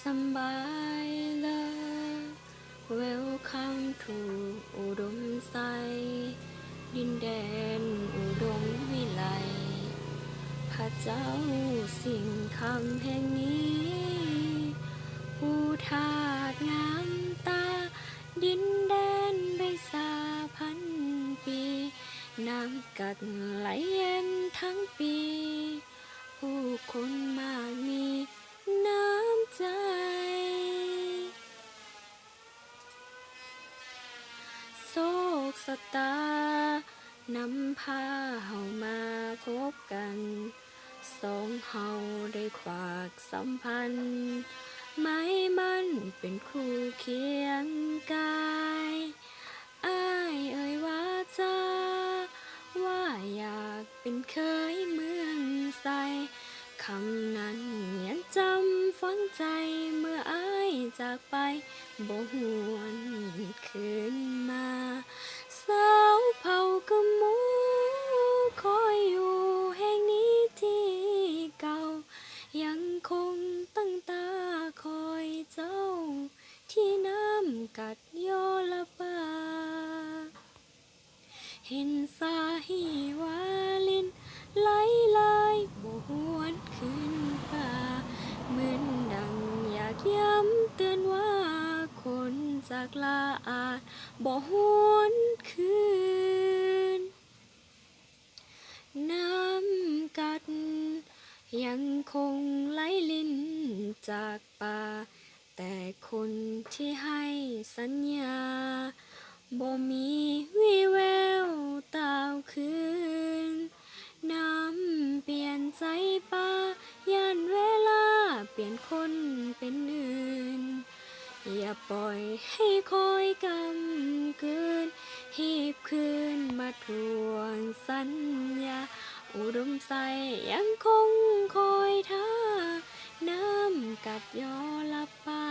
สำบายเลย Welcome to อุดมไซดินแดนอุดมวิไลพระเจ้าสิ่งคำแห่งนี้ผู้ทาสงามตาดินแดนใบสาพันปีน้ำกัดไหลเย็นทั้งปีผู้คนมากมีน้ำใจโศกสตานำพาเฮามาพบกันสองเฮาได้ขวากสัมพันธ์ไม้มันเป็นคู่เคียงกายอ้ายเอ่ยว่าจ้าว่าอยากเป็นเคยเมืองใสคำนั้นยังจำฝังใจเมื่ออ้ายจากไปบ่หวนคืนมาสาวเผ่ากะหมูคอยอยู่แห่งนี้ที่เก่ายังคงตั้งตาคอยเจ้าที่น้ำกัดยอละบาเห็นสาหีวาลินไหลบ่หวนขึ้นป่าเหมือนดังอยากย้ำเตือนว่าคนจากลาอาจบ่หวนคืนน้ำกัดยังคงไหลลินจากป่าแต่คนที่ให้สัญญาบ่มีวี่แววตาวคืนน้ำเปลี่ยนใจป่าย่านเวลาเปลี่ยนคนเป็นอื่นอย่าปล่อยให้คอยกำกืนหีบคืนมาทวงสัญญาอุดมใสยังคงคอยท่าน้ำกัดยอละปา